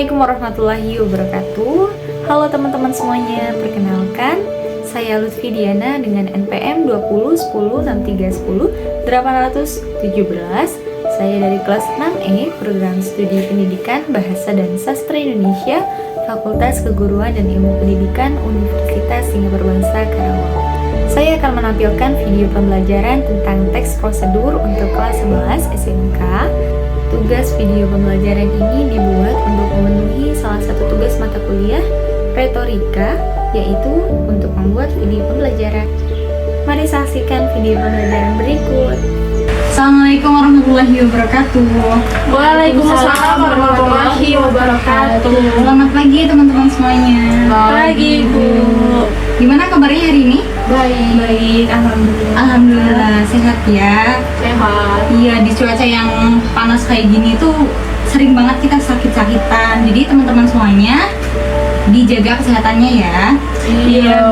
Assalamualaikum warahmatullahi wabarakatuh. Halo teman-teman semuanya, perkenalkan saya Lutfi Diana dengan NPM 20106310-817. Saya dari kelas 6E Program Studi Pendidikan Bahasa dan Sastra Indonesia, Fakultas Keguruan dan Ilmu Pendidikan Universitas Singapura Bangsa Karawang. Saya akan menampilkan video pembelajaran tentang teks prosedur untuk kelas 11 SMK. Tugas video pembelajaran ini dibuat untuk memenuhi salah satu tugas mata kuliah retorika, yaitu untuk membuat video pembelajaran. Mari saksikan video pembelajaran berikut. Assalamualaikum warahmatullahi wabarakatuh. Waalaikumsalam warahmatullahi wabarakatuh. Selamat pagi teman-teman semuanya. Pagi Bu. Gimana kabarnya hari ini? Baik, alhamdulillah. Alhamdulillah sehat ya. Sehat. Iya, di cuaca yang panas kayak gini tuh sering banget kita sakit-sakitan. Jadi teman-teman semuanya dijaga kesehatannya ya. Iya.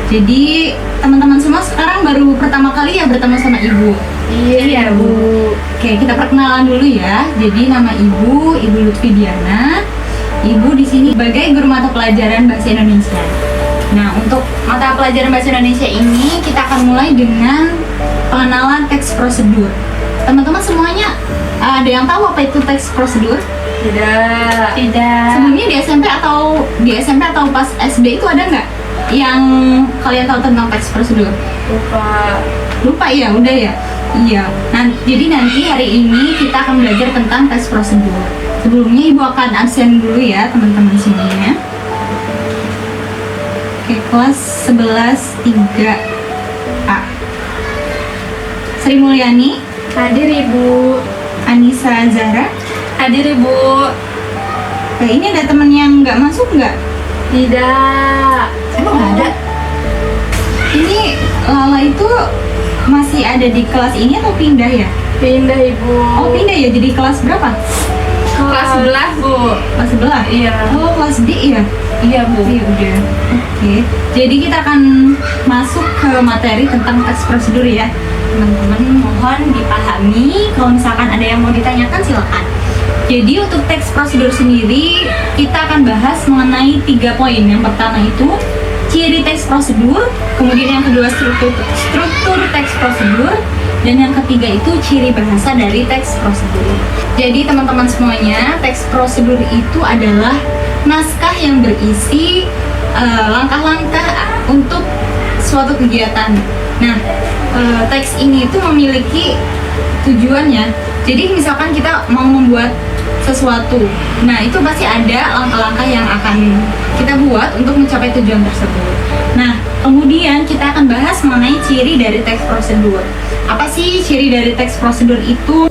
Jadi teman-teman semua sekarang baru pertama kali ya bertemu sama Ibu. Iya Bu. Oke, kita perkenalan dulu ya. Jadi nama Ibu Lutfi Diana. Ibu di sini sebagai guru mata pelajaran Bahasa Indonesia. Nah, untuk mata pelajaran Bahasa Indonesia ini kita akan mulai dengan pengenalan teks prosedur. Teman-teman semuanya ada yang tahu apa itu teks prosedur? Tidak. Sebelumnya di SMP atau pas SD itu ada nggak yang kalian tahu tentang teks prosedur? Lupa ya, udah ya. Iya. Nah, jadi nanti hari ini kita akan belajar tentang teks prosedur. Sebelumnya Ibu akan absen dulu ya teman-teman semuanya. Oke, kelas 11 3A. Sri Mulyani, Hadir Ibu. Anissa Zara. Hadir Ibu. Oke, ini ada teman yang nggak masuk nggak? Tidak. Emang nggak ada? Ini Lala itu masih ada di kelas ini atau pindah ya? Pindah Ibu. Oh, pindah ya, jadi kelas berapa? Kelas 11 Bu. Kelas 11? Iya. Oh, kelas D ya? Iya Bu. Iya, udah. Oke. Jadi kita akan masuk ke materi tentang teks prosedur ya. Teman-teman mohon dipahami. Kalau misalkan ada yang mau ditanyakan silakan. Jadi untuk teks prosedur sendiri kita akan bahas mengenai 3 poin. Yang pertama itu ciri teks prosedur, kemudian yang kedua struktur teks prosedur, dan yang ketiga itu ciri bahasa dari teks prosedur. Jadi teman-teman semuanya, teks prosedur itu adalah naskah yang berisi langkah-langkah untuk suatu kegiatan. Nah, teks ini itu memiliki tujuannya. Jadi misalkan kita mau membuat sesuatu, nah itu pasti ada langkah-langkah yang akan kita buat untuk mencapai tujuan tersebut. Nah, kemudian kita akan bahas mengenai ciri dari teks prosedur. Apa sih ciri dari teks prosedur itu?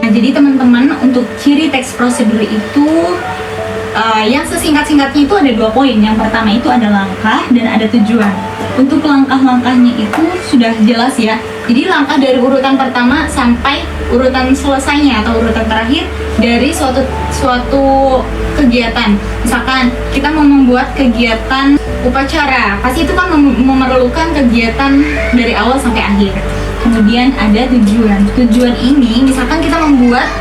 Jadi teman-teman, untuk ciri teks prosedur itu yang sesingkat-singkatnya itu ada 2 poin. Yang pertama itu ada langkah dan ada tujuan. Untuk langkah-langkahnya itu sudah jelas ya. Jadi langkah dari urutan pertama sampai urutan selesainya atau urutan terakhir dari suatu kegiatan. Misalkan kita mau membuat kegiatan upacara, pasti itu kan memerlukan kegiatan dari awal sampai akhir. Kemudian ada tujuan. Tujuan ini misalkan kita membuat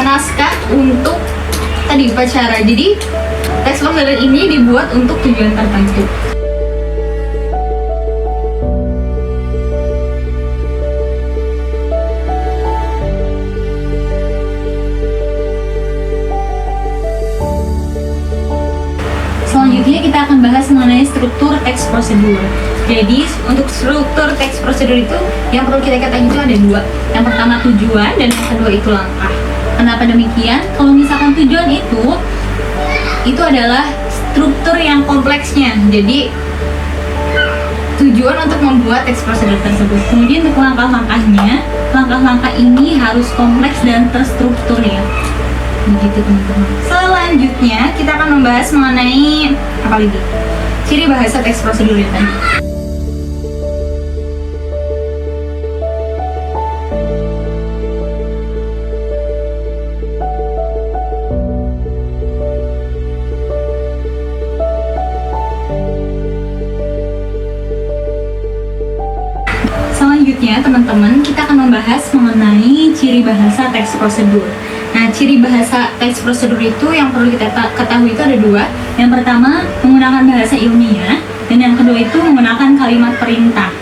naskah untuk tadi upacara. Jadi teks prosedur ini dibuat untuk tujuan tertentu. Selanjutnya kita akan bahas mengenai struktur teks prosedur. Jadi untuk struktur teks prosedur itu yang perlu kita ketahui itu ada 2. Yang pertama tujuan dan yang kedua itu langkah. Kenapa demikian? Kalau misalkan tujuan itu adalah struktur yang kompleksnya. Jadi tujuan untuk membuat teks prosedur tersebut. Kemudian untuk langkah-langkahnya, langkah-langkah ini harus kompleks dan terstruktur ya. Begitu teman-teman. Selanjutnya kita akan membahas mengenai apa lagi? Ciri bahasa teks prosedur ya tadi. selanjutnya teman-teman, kita akan membahas mengenai ciri bahasa teks prosedur. Nah, ciri bahasa teks prosedur itu yang perlu kita ketahui itu ada dua. Yang pertama, menggunakan bahasa ilmiah, dan yang kedua itu menggunakan kalimat perintah.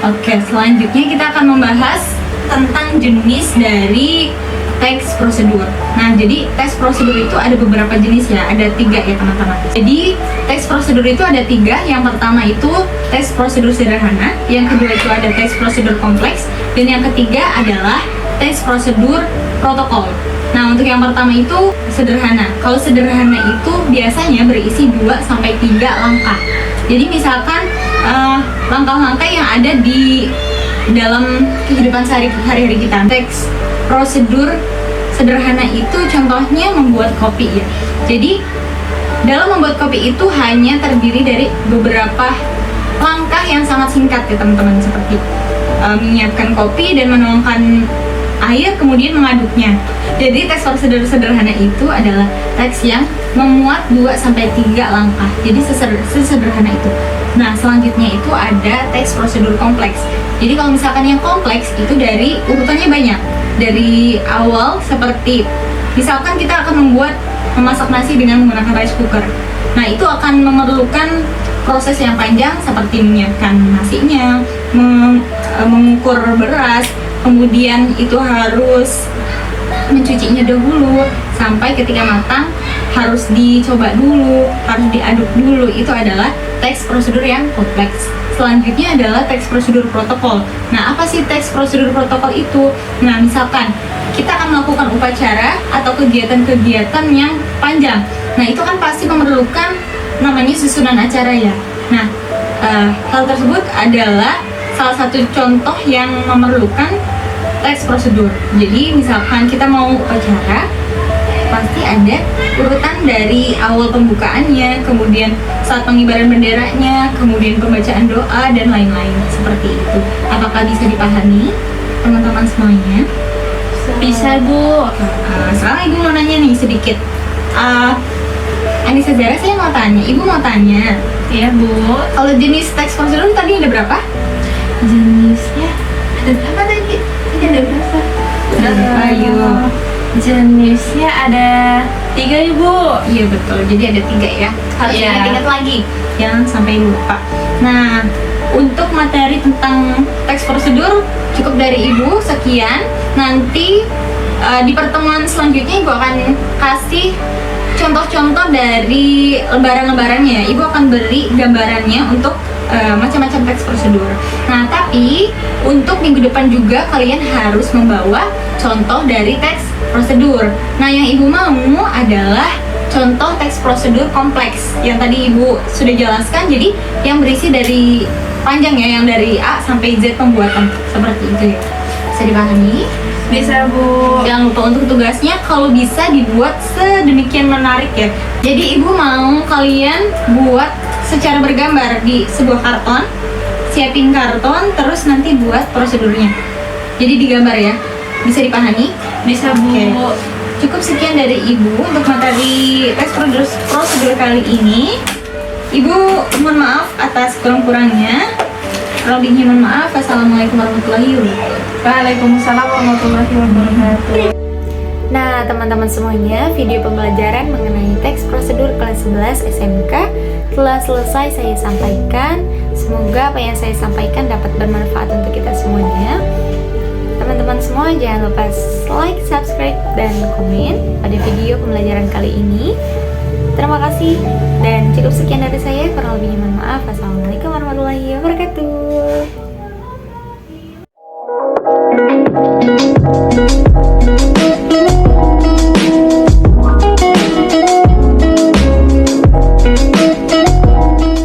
Oke, selanjutnya kita akan membahas tentang jenis dari teks prosedur. Nah, jadi teks prosedur itu ada beberapa jenis ya, ada 3 ya teman-teman. Jadi teks prosedur itu ada 3. Yang pertama itu teks prosedur sederhana, yang kedua itu ada teks prosedur kompleks, dan yang ketiga adalah teks prosedur protokol. Nah, untuk yang pertama itu sederhana. Kalau sederhana itu biasanya berisi 2-3 langkah. Jadi misalkan langkah-langkah yang ada di dalam kehidupan sehari-hari kita. Teks prosedur sederhana itu contohnya membuat kopi ya. Jadi dalam membuat kopi itu hanya terdiri dari beberapa langkah yang sangat singkat ya teman-teman, seperti menyiapkan kopi dan menuangkan air kemudian mengaduknya. Jadi teks prosedur sederhana itu adalah teks yang memuat 2-3 langkah. Jadi sesederhana itu. Nah, selanjutnya itu ada teks prosedur kompleks. Jadi kalau misalkan yang kompleks itu dari urutannya banyak. Dari awal seperti misalkan kita akan memasak nasi dengan menggunakan rice cooker. Nah, itu akan memerlukan proses yang panjang seperti menyiapkan nasinya, mengukur beras, kemudian itu harus mencucinya dahulu sampai ketika matang, harus dicoba dulu, harus diaduk dulu. Itu adalah teks prosedur yang kompleks. Selanjutnya adalah teks prosedur protokol. Nah, apa sih teks prosedur protokol itu? Nah, misalkan kita akan melakukan upacara atau kegiatan-kegiatan yang panjang. Nah, itu kan pasti memerlukan namanya susunan acara ya. Nah, hal tersebut adalah salah satu contoh yang memerlukan teks prosedur. Jadi misalkan kita mau upacara, pasti ada urutan dari awal pembukaannya, kemudian saat pengibaran benderanya, kemudian pembacaan doa dan lain-lain seperti itu. Apakah bisa dipahami teman-teman semuanya? Bisa, Bu. Sekarang Ibu mau nanya nih sedikit. Anissa Zara, saya mau tanya, Ibu mau tanya. Iya, Bu. Kalau jenis teks prosedur tadi ada berapa? Jenisnya ada berapa tadi? Tadi ada berapa? Ayo. Jenisnya ada 3, Ibu. Iya betul, jadi ada 3 ya. Harus Iya. ingat-ingat lagi, jangan sampai lupa. Nah, untuk materi tentang teks prosedur cukup dari Ibu sekian. Nanti di pertemuan selanjutnya Ibu akan kasih contoh-contoh dari lembaran-lembarannya. Ibu akan beri gambarannya untuk macam-macam teks prosedur. Nah, tapi untuk minggu depan juga kalian harus membawa contoh dari teks prosedur. Nah, yang Ibu mau adalah contoh teks prosedur kompleks yang tadi Ibu sudah jelaskan. Jadi yang berisi dari panjang ya, yang dari A sampai Z pembuatan seperti itu ya. Bisa dipahami? Bisa, Bu. Jangan lupa untuk tugasnya kalau bisa dibuat sedemikian menarik ya. Jadi Ibu mau kalian buat secara bergambar di sebuah karton, siapin karton, terus nanti buat prosedurnya. Jadi digambar ya. Bisa dipahami? Bisa, Bu. Oke. Cukup sekian dari Ibu untuk materi teks prosedur kali ini. Ibu mohon maaf atas kurang-kurangnya. Lebihnya mohon maaf. Assalamualaikum warahmatullahi wabarakatuh. Waalaikumsalam warahmatullahi wabarakatuh. Nah, teman-teman semuanya, video pembelajaran mengenai teks prosedur kelas 11 SMK telah selesai saya sampaikan. Semoga apa yang saya sampaikan dapat bermanfaat untuk kita semuanya. Teman-teman semua jangan lupa like, subscribe, dan komen pada video pembelajaran kali ini. Terima kasih dan cukup sekian dari saya. Kurang lebihnya mohon maaf. Wassalamualaikum warahmatullahi wabarakatuh.